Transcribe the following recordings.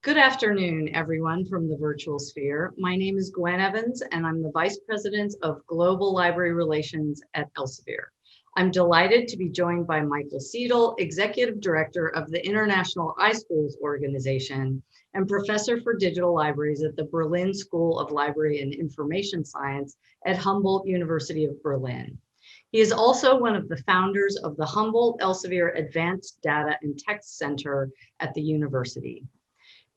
Good afternoon, everyone from the virtual sphere. My name is Gwen Evans, and I'm the Vice President of Global Library Relations at Elsevier. I'm delighted to be joined by Michael Seadle, Executive Director of the International iSchools organization and Professor for Digital Libraries at the Berlin School of Library and Information Science at Humboldt University of Berlin. He is also one of the founders of the Humboldt Elsevier Advanced Data and Text Center at the university.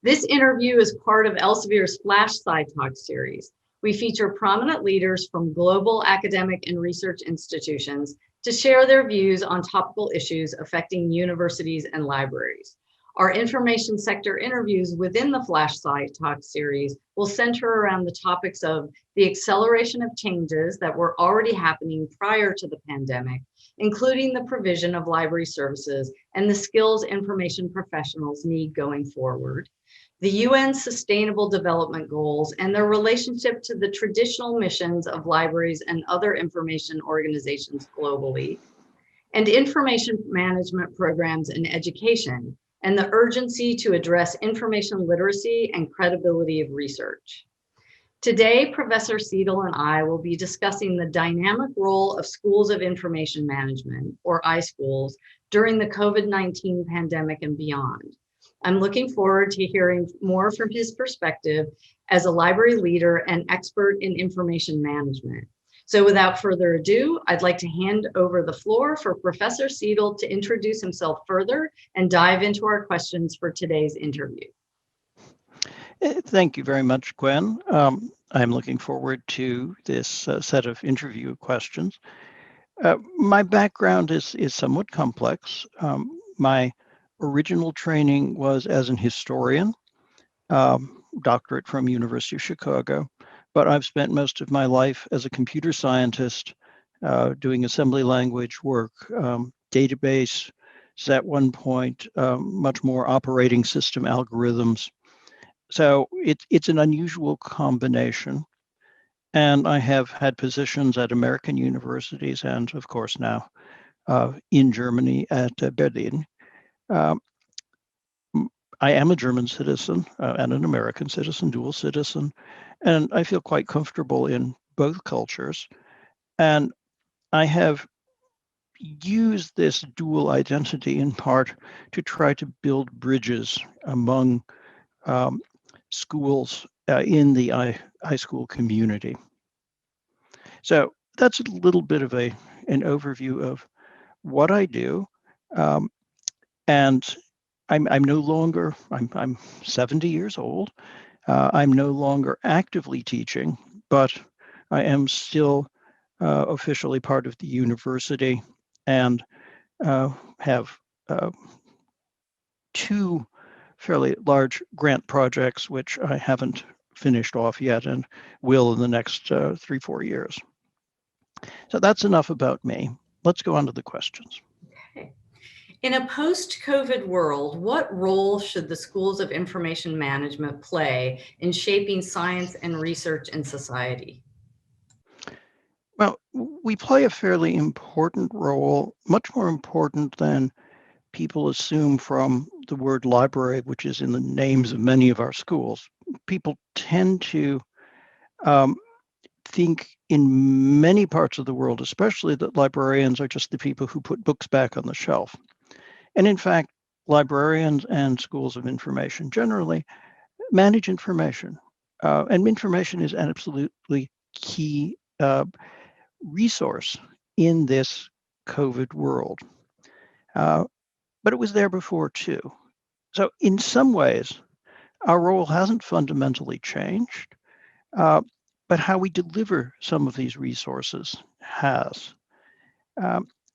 This interview is part of Elsevier's FlashSci Talks series. We feature prominent leaders from global academic and research institutions to share their views on topical issues affecting universities and libraries. Our information sector interviews within the FlashSci Talks series will center around the topics of the acceleration of changes that were already happening prior to the pandemic, including the provision of library services and the skills information professionals need going forward, the UN Sustainable Development Goals and their relationship to the traditional missions of libraries and other information organizations globally, and information management programs in education, and the urgency to address information literacy and credibility of research. Today, Professor Seadle and I will be discussing the dynamic role of schools of information management, or iSchools, during the COVID-19 pandemic and beyond. I'm looking forward to hearing more from his perspective as a library leader and expert in information management. So without further ado, I'd like to hand over the floor for Professor Seadle to introduce himself further and dive into our questions for today's interview. Thank you very much, Gwen. I'm looking forward to this set of interview questions. My background is somewhat complex. My original training was as an historian, doctorate from University of Chicago, but I've spent most of my life as a computer scientist doing assembly language work, database, at one point, much more operating system algorithms. So it's an unusual combination. And I have had positions at American universities and, of course, now in Germany at Berlin. I am a German citizen and an American citizen, dual citizen, and I feel quite comfortable in both cultures. And I have used this dual identity in part to try to build bridges among schools in the iSchool community. So that's a little bit of an overview of what I do. And I'm no longer, I'm 70 years old. I'm no longer actively teaching, but I am still officially part of the university and have two fairly large grant projects, which I haven't finished off yet and will in the next 3-4 years. So that's enough about me. Let's go on to the questions. Okay. In a post-COVID world, what role should the schools of information management play in shaping science and research in society? Well, we play a fairly important role, much more important than people assume from the word library, which is in the names of many of our schools. People tend to think in many parts of the world, especially that librarians are just the people who put books back on the shelf. And in fact, librarians and schools of information generally manage information. And information is an absolutely key resource in this COVID world. But it was there before too. So in some ways, our role hasn't fundamentally changed, but how we deliver some of these resources has.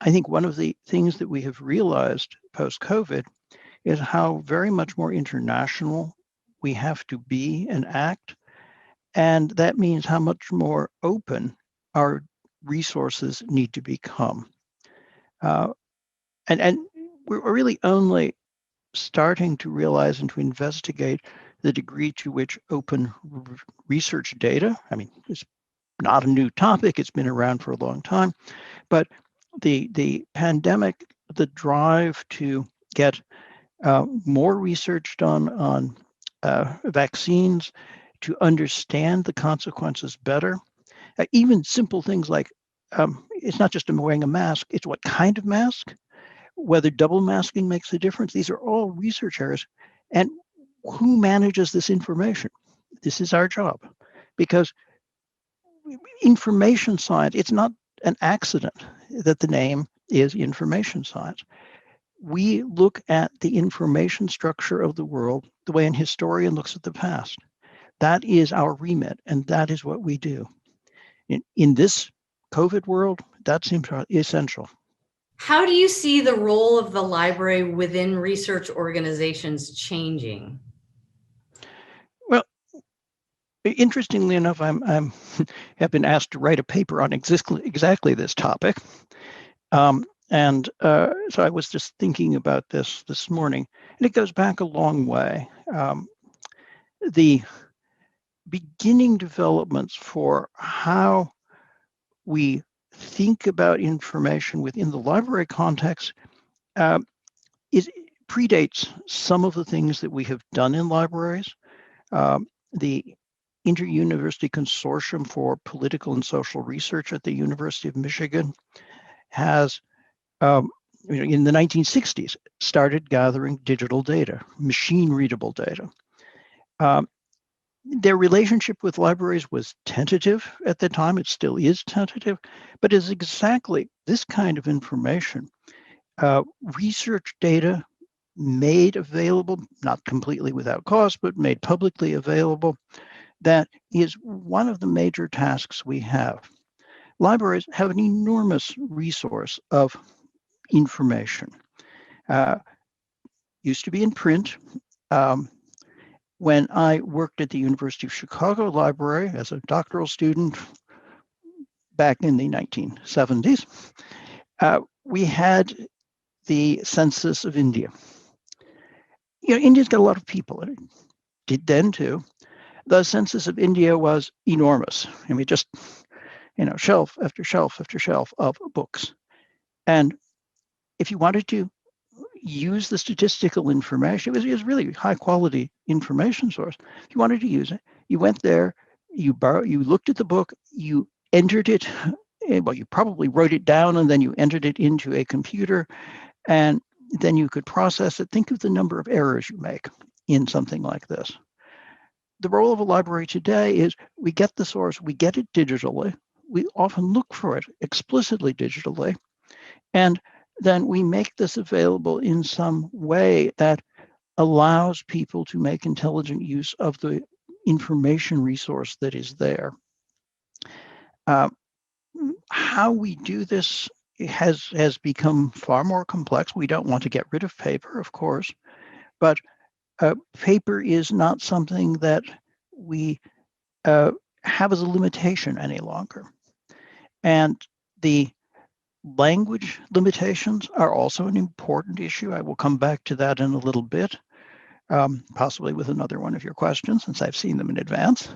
I think one of the things that we have realized post-COVID is how very much more international we have to be and act. And that means how much more open our resources need to become. And we're really only starting to realize and to investigate the degree to which open research data, I mean, it's not a new topic, it's been around for a long time, but the pandemic, the drive to get more research done on vaccines, to understand the consequences better. Even simple things like it's not just wearing a mask, it's what kind of mask, whether double masking makes a difference. These are all research areas. And who manages this information? This is our job, because information science, it's not an accident that the name is information science. We look at the information structure of the world the way an historian looks at the past. That is our remit, and that is what we do. In this COVID world, that seems essential. How do you see the role of the library within research organizations changing? Well, interestingly enough, I'm have been asked to write a paper on exactly this topic. So I was just thinking about this morning, and it goes back a long way. The beginning developments for how we think about information within the library context predates some of the things that we have done in libraries. The Inter-University Consortium for Political and Social Research at the University of Michigan has, in the 1960s, started gathering digital data, machine-readable data. Their relationship with libraries was tentative at the time. It still is tentative, but is exactly this kind of information. Research data made available, not completely without cost, but made publicly available. That is one of the major tasks we have. Libraries have an enormous resource of information. Used to be in print. When I worked at the University of Chicago Library as a doctoral student back in the 1970s, we had the census of India. India's got a lot of people. It did then too. The census of India was enormous. I mean, just, shelf after shelf after shelf of books. And if you wanted to use the statistical information, it was really high quality information source. If you wanted to use it, you went there, you looked at the book, you entered it. Well, you probably wrote it down and then you entered it into a computer, and then you could process it. Think of the number of errors you make in something like this. The role of a library today is we get the source, we get it digitally. We often look for it explicitly digitally. And then we make this available in some way that allows people to make intelligent use of the information resource that is there. How we do this has become far more complex. We don't want to get rid of paper, of course, but paper is not something that we have as a limitation any longer. And the language limitations are also an important issue. I will come back to that in a little bit, possibly with another one of your questions, since I've seen them in advance.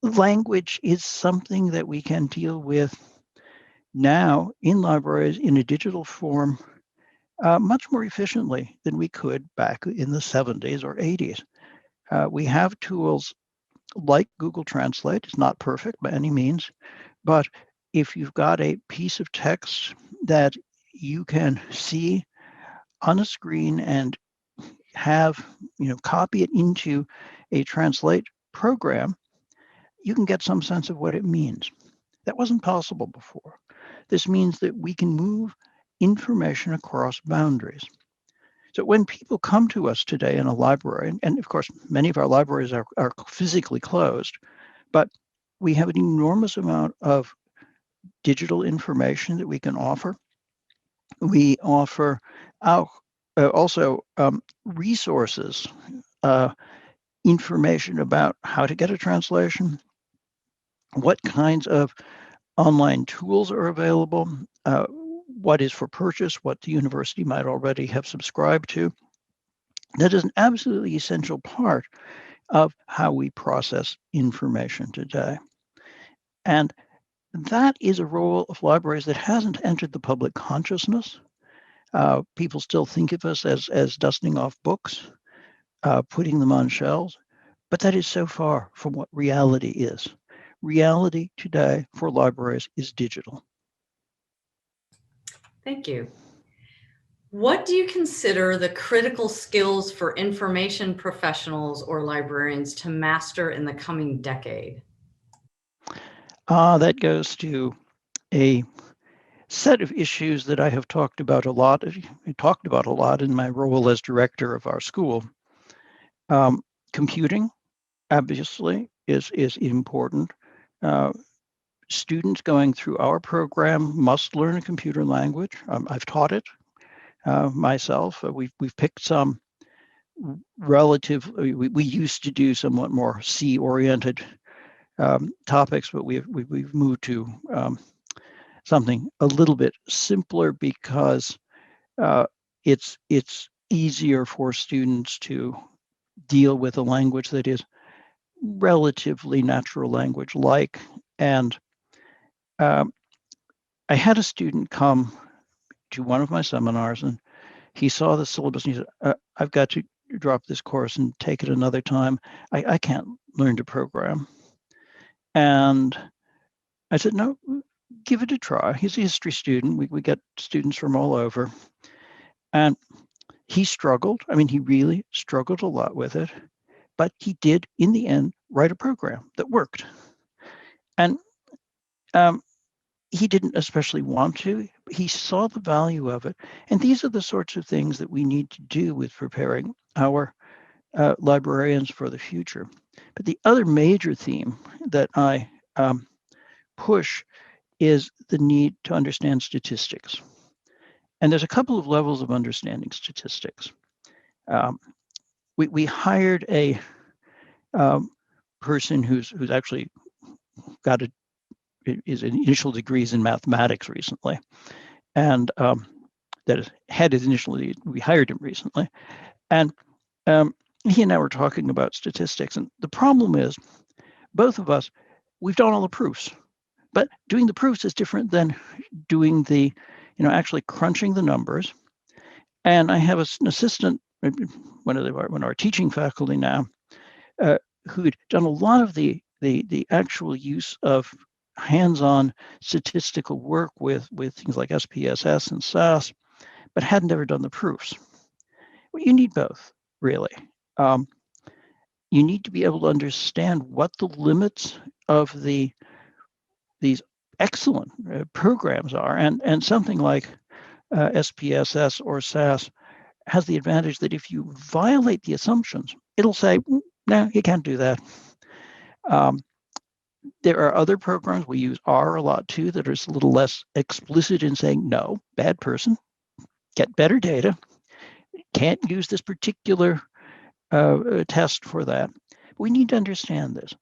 Language is something that we can deal with now in libraries in a digital form much more efficiently than we could back in the 70s or 80s. We have tools like Google Translate. It's not perfect by any means, but if you've got a piece of text that you can see on a screen and have, copy it into a translate program, you can get some sense of what it means. That wasn't possible before. This means that we can move information across boundaries. So when people come to us today in a library, and of course, many of our libraries are physically closed, but we have an enormous amount of digital information that we can offer. We offer also resources, information about how to get a translation, what kinds of online tools are available, what is for purchase, what the university might already have subscribed to. That is an absolutely essential part of how we process information today. And that is a role of libraries that hasn't entered the public consciousness. People still think of us as dusting off books. putting them on shelves, but that is so far from what reality is. Reality today for libraries is digital. Thank you. What do you consider the critical skills for information professionals or librarians to master in the coming decade? That goes to a set of issues that I have talked about a lot in my role as director of our school. Computing, obviously, is important. Students going through our program must learn a computer language. I've taught it myself. We've picked some we used to do somewhat more C-oriented topics, but we've moved to something a little bit simpler because it's easier for students to deal with a language that is relatively natural language like. And I had a student come to one of my seminars, and he saw the syllabus and he said, I've got to drop this course and take it another time. I can't learn to program. And I said, no, give it a try. He's a history student. We get students from all over. And he struggled. I mean, he really struggled a lot with it. But he did, in the end, write a program that worked. And he didn't especially want to. He saw the value of it. And these are the sorts of things that we need to do with preparing our librarians for the future. But the other major theme that I push is the need to understand statistics. And there's a couple of levels of understanding statistics. We hired a person who's actually got his initial degrees in mathematics recently, and that is had his initially. We hired him recently, and he and I were talking about statistics. And the problem is, both of us, we've done all the proofs, but doing the proofs is different than doing the, actually crunching the numbers. And I have an assistant, one of our teaching faculty now, who'd done a lot of the actual use of hands-on statistical work with things like SPSS and SAS, but hadn't ever done the proofs. Well, you need both, really. You need to be able to understand what the limits of these excellent programs are, and something like SPSS or SAS has the advantage that if you violate the assumptions, it'll say, no, you can't do that. There are other programs, we use R a lot too, that are a little less explicit in saying, no, bad person, get better data, can't use this particular test for that. We need to understand this.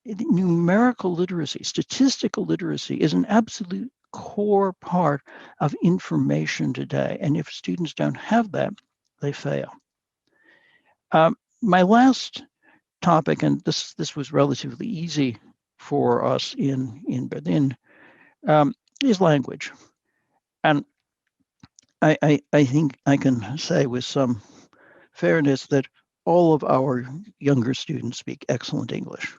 Numerical literacy, statistical literacy is an absolute core part of information today. And if students don't have that, they fail. My last topic, and this was relatively easy for us in Berlin, is language. And I think I can say with some fairness that all of our younger students speak excellent English.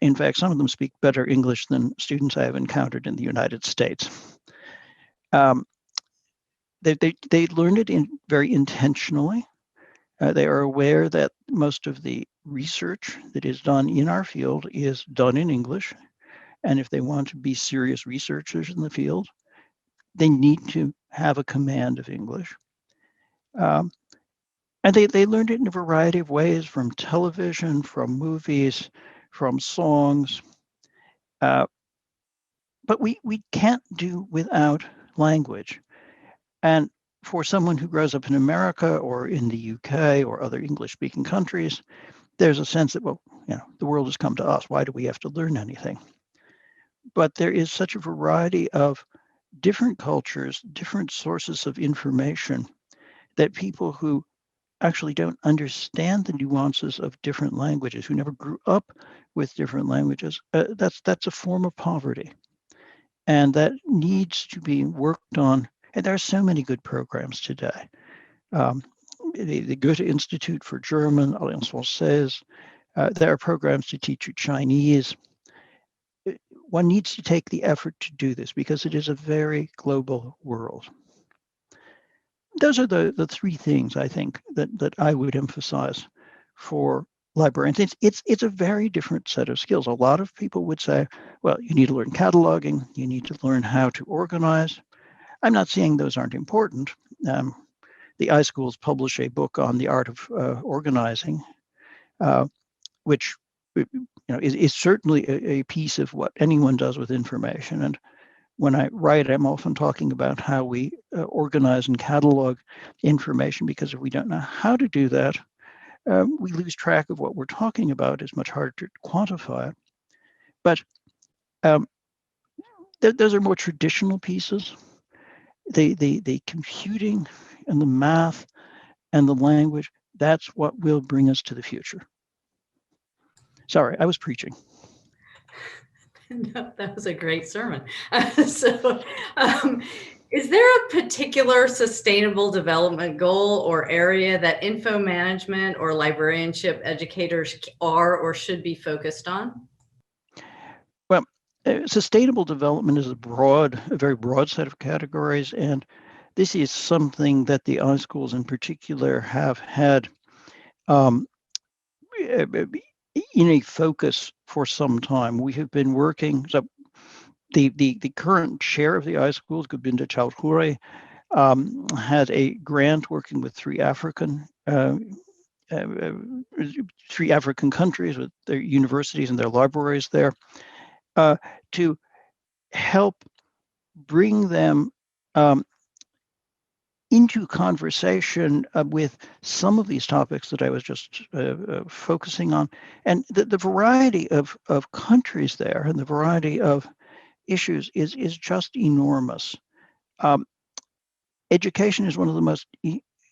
In fact, some of them speak better English than students I have encountered in the United States. They learn it very intentionally. They are aware that most of the research that is done in our field is done in English. And if they want to be serious researchers in the field, they need to have a command of English. And they learned it in a variety of ways, from television, from movies, from songs. But we can't do without language. And for someone who grows up in America or in the UK or other English-speaking countries, there's a sense that, well, the world has come to us. Why do we have to learn anything? But there is such a variety of different cultures, different sources of information, that people who actually don't understand the nuances of different languages, who never grew up with different languages, that's a form of poverty. And that needs to be worked on. And there are so many good programs today. the Goethe Institute for German, Alliance Française. There are programs to teach you Chinese. One needs to take the effort to do this because it is a very global world. Those are the three things I think that I would emphasize for librarians. It's a very different set of skills. A lot of people would say, well, you need to learn cataloging, you need to learn how to organize. I'm not saying those aren't important. The iSchools publish a book on the art of organizing, which is certainly a piece of what anyone does with information. And when I write, I'm often talking about how we organize and catalog information, because if we don't know how to do that, we lose track of what we're talking about. It's much harder to quantify. But those are more traditional pieces. The computing and the math and the language, that's what will bring us to the future. Sorry, I was preaching. No, that was a great sermon. Is there a particular sustainable development goal or area that info management or librarianship educators are or should be focused on? Well, sustainable development is a very broad set of categories, and this is something that the iSchools in particular have had in a focus for some time. We have been working, so the current chair of the iSchools, Gobinda Chowdhury, had a grant working with three African countries with their universities and their libraries there to help bring them into conversation with some of these topics that I was just focusing on. And the variety of countries there and the variety of issues is just enormous. Education is one of the most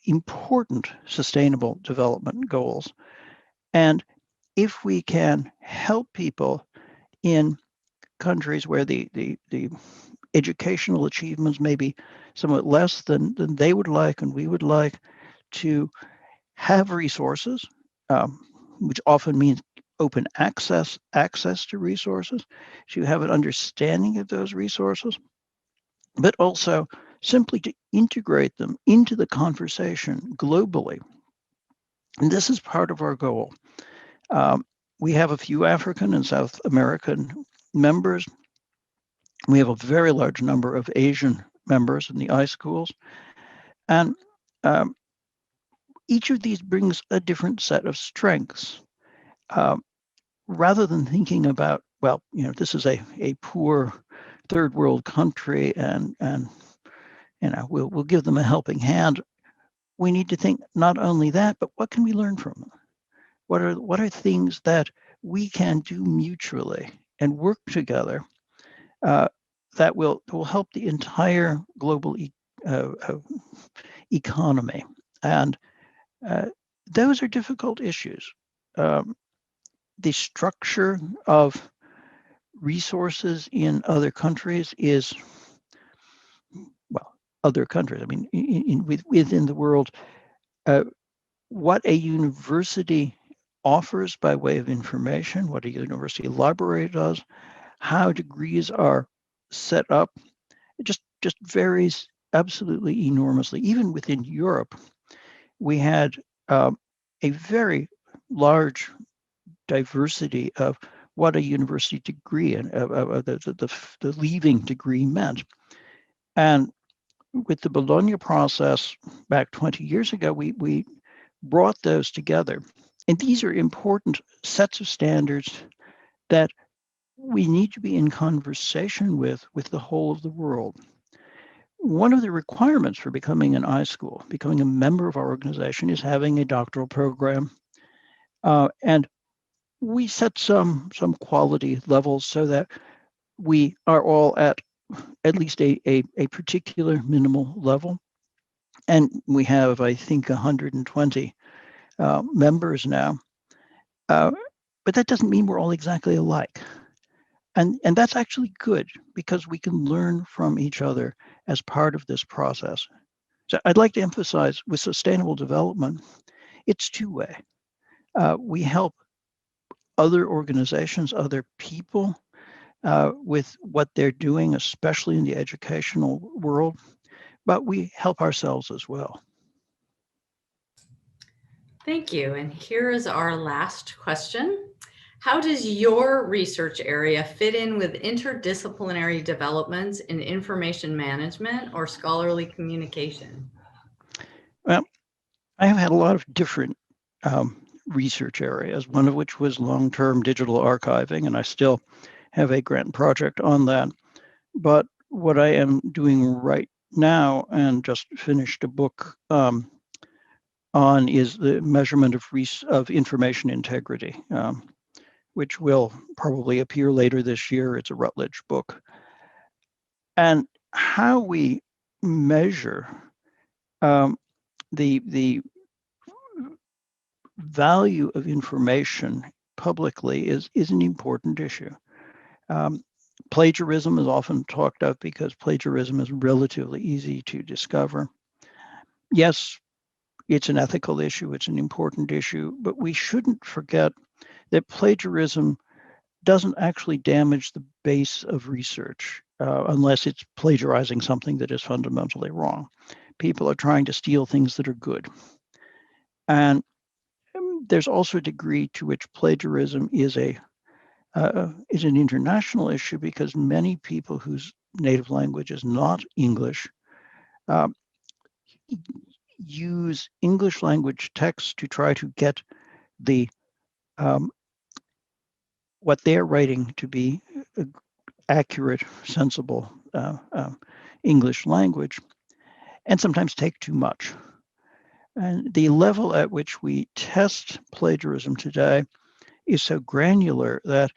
important sustainable development goals. And if we can help people in countries where the educational achievements may be somewhat less than they would like and we would like, to have resources, which often means open access to resources, to have an understanding of those resources, but also simply to integrate them into the conversation globally. And this is part of our goal. We have a few African and South American members. We have a very large number of Asian members in the iSchools. And each of these brings a different set of strengths. Rather than thinking about, well, this is a poor third world country and we'll give them a helping hand, we need to think not only that, but what can we learn from them? What are things that we can do mutually and work together that will help the entire global economy? And those are difficult issues. The structure of resources in other countries is, well, other countries. I mean, within the world, what a university offers by way of information, what a university library does, how degrees are set up, it just varies absolutely enormously. Even within Europe, we had a very large diversity of what a university degree and the leaving degree meant. And with the Bologna process back 20 years ago, we brought those together. And these are important sets of standards that we need to be in conversation with the whole of the world. One of the requirements for becoming an iSchool, becoming a member of our organization, is having a doctoral program. And we set some quality levels so that we are all at least a particular minimal level. And we have, I think, 120 members now. But that doesn't mean we're all exactly alike. And that's actually good, because we can learn from each other as part of this process. So I'd like to emphasize with sustainable development, it's two-way. We help other organizations, other people with what they're doing, especially in the educational world, but we help ourselves as well. Thank you. And here is our last question. How does your research area fit in with interdisciplinary developments in information management or scholarly communication? Well, I have had a lot of different research areas, one of which was long-term digital archiving, and I still have a grant project on that. But what I am doing right now, and just finished a book on, is the measurement of information integrity, which will probably appear later this year. It's a Routledge book. And how we measure the value of information publicly is an important issue. Plagiarism is often talked of because plagiarism is relatively easy to discover. Yes, it's an ethical issue, it's an important issue, but we shouldn't forget that plagiarism doesn't actually damage the base of research unless it's plagiarizing something that is fundamentally wrong. People are trying to steal things that are good. And there's also a degree to which plagiarism is an international issue because many people whose native language is not English use English language text to try to get the what they're writing to be accurate, sensible English language, and sometimes take too much. And the level at which we test plagiarism today is so granular that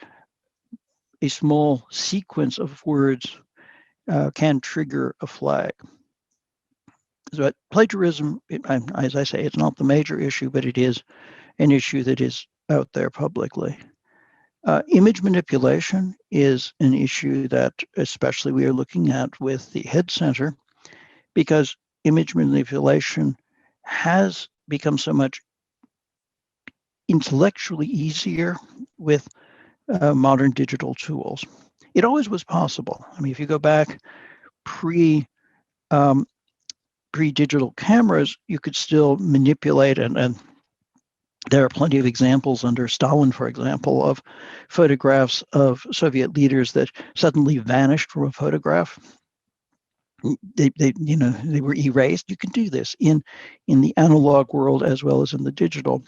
a small sequence of words can trigger a flag. So plagiarism, as I say, it's not the major issue, but it is an issue that is out there publicly. Image manipulation is an issue that especially we are looking at with the Head Center, because image manipulation has become so much intellectually easier with modern digital tools. It always was possible. I mean, if you go back pre-digital cameras, you could still manipulate, and there are plenty of examples under Stalin, for example, of photographs of Soviet leaders that suddenly vanished from a photograph. They were erased. You can do this in the analog world as well as in the digital,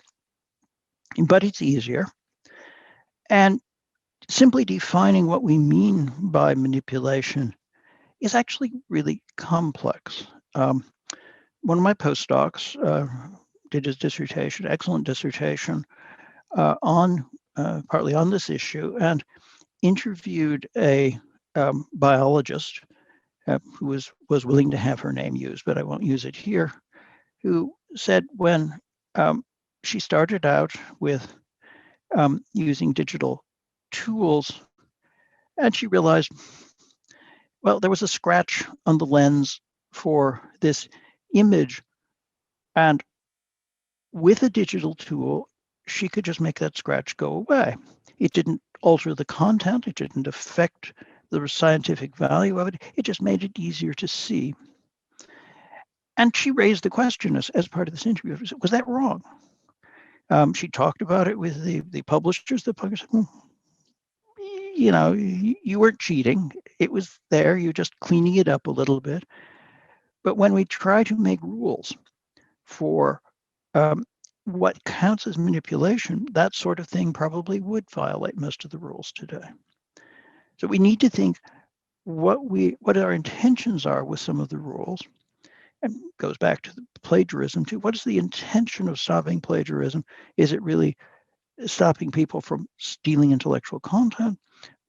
but it's easier. And simply defining what we mean by manipulation is actually really complex. One of my postdocs did his dissertation, excellent dissertation, partly on this issue, and interviewed a biologist who was willing to have her name used, but I won't use it here, who said when she started out with using digital tools, and she realized, well, there was a scratch on the lens for this image, and with a digital tool, she could just make that scratch go away. It didn't alter the content, it didn't affect the scientific value of it, it just made it easier to see. And she raised the question as part of this interview, was that wrong? She talked about it with the publishers. The publishers said, you weren't cheating. It was there, you're just cleaning it up a little bit. But when we try to make rules for what counts as manipulation, that sort of thing probably would violate most of the rules today. So we need to think what our intentions are with some of the rules, and goes back to the plagiarism too. What is the intention of stopping plagiarism? Is it really stopping people from stealing intellectual content,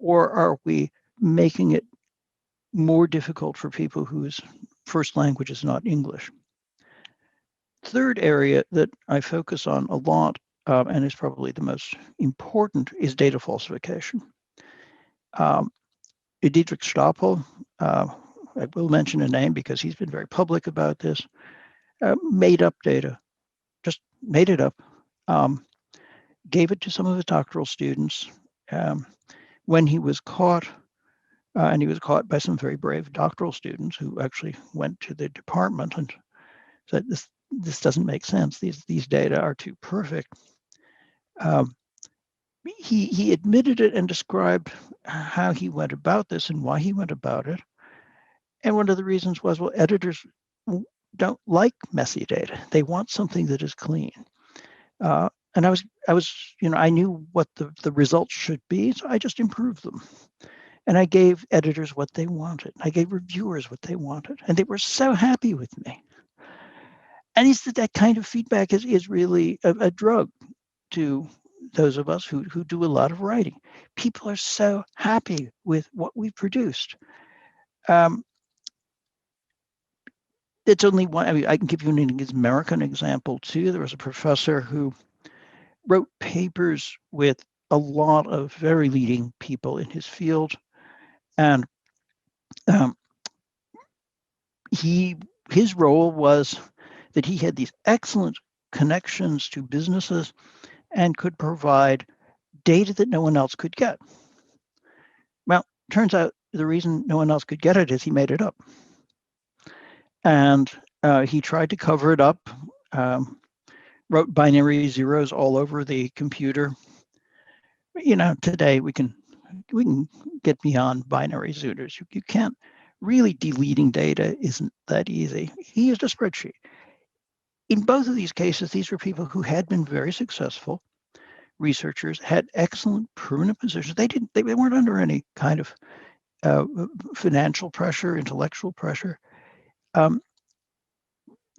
or are we making it more difficult for people whose first language is not English? Third area that I focus on a lot, and is probably the most important, is data falsification. Dietrich Stapel, I will mention a name because he's been very public about this, made up data, just made it up, gave it to some of his doctoral students. When he was caught, and he was caught by some very brave doctoral students who actually went to the department and said, this doesn't make sense. These data are too perfect. He admitted it and described how he went about this and why he went about it. And one of the reasons was, well, editors don't like messy data. They want something that is clean. And I was, I knew what the results should be, so I just improved them. And I gave editors what they wanted. I gave reviewers what they wanted, and they were so happy with me. And he said that kind of feedback is really a drug to those of us who do a lot of writing. People are so happy with what we produced. It's only one. I mean, I can give you an American example too. There was a professor who wrote papers with a lot of very leading people in his field, and his role was that he had these excellent connections to businesses and could provide data that no one else could get. Well, turns out the reason no one else could get it is he made it up. And he tried to cover it up, wrote binary zeros all over the computer. Today we can get beyond binary zeros. You can't really, deleting data isn't that easy. He used a spreadsheet. In both of these cases, these were people who had been very successful researchers, had excellent permanent positions. They weren't under any kind of financial pressure, intellectual pressure.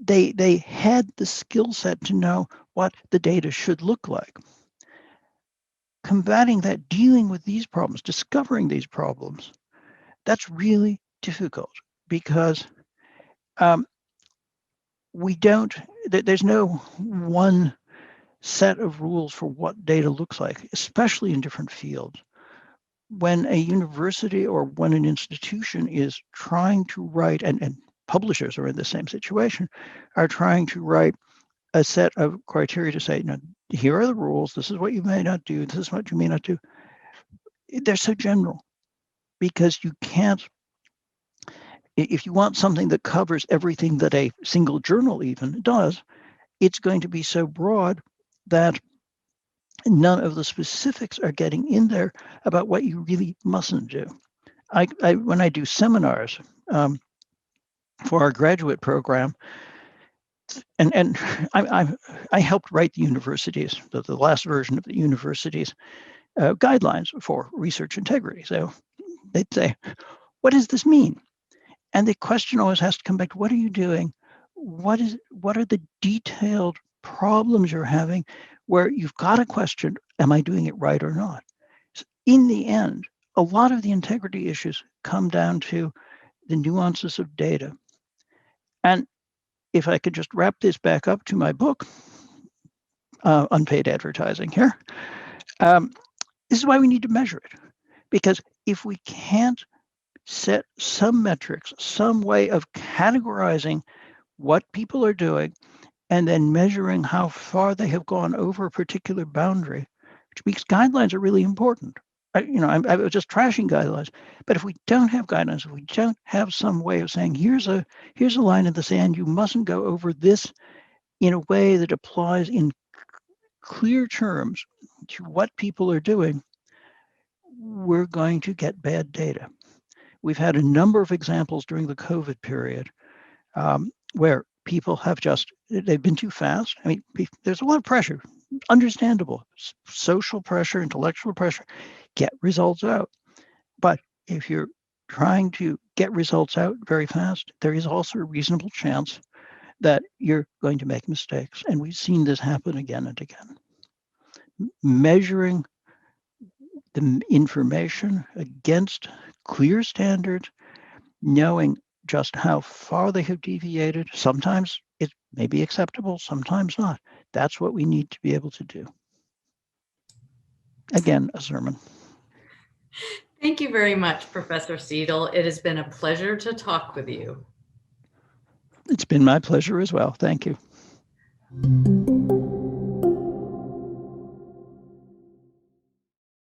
They had the skill set to know what the data should look like. Combating that, dealing with these problems, discovering these problems, that's really difficult because there's no one set of rules for what data looks like, especially in different fields. When a university or when an institution is trying to write, and publishers are in the same situation, are trying to write a set of criteria to say, here are the rules, this is what you may not do, this is what you may not do. They're so general because you can't, if you want something that covers everything that a single journal even does, it's going to be so broad that none of the specifics are getting in there about what you really mustn't do. When I do seminars for our graduate program, and I helped write the universities, the last version of the universities guidelines for research integrity. So they'd say, what does this mean? And the question always has to come back to, what are you doing? What are the detailed problems you're having where you've got a question, am I doing it right or not? So in the end, a lot of the integrity issues come down to the nuances of data. And if I could just wrap this back up to my book, unpaid advertising here, this is why we need to measure it. Because if we can't set some metrics, some way of categorizing what people are doing, and then measuring how far they have gone over a particular boundary, which makes guidelines are really important. I was just trashing guidelines, but if we don't have guidelines, if we don't have some way of saying, here's a line in the sand, you mustn't go over this in a way that applies in clear terms to what people are doing, we're going to get bad data. We've had a number of examples during the COVID period where people have they've been too fast. I mean, there's a lot of pressure, understandable, social pressure, intellectual pressure, get results out. But if you're trying to get results out very fast, there is also a reasonable chance that you're going to make mistakes. And we've seen this happen again and again. Measuring the information against clear standards, knowing just how far they have deviated. Sometimes it may be acceptable, sometimes not. That's what we need to be able to do. Again, a sermon. Thank you very much, Professor Seadle. It has been a pleasure to talk with you. It's been my pleasure as well. Thank you.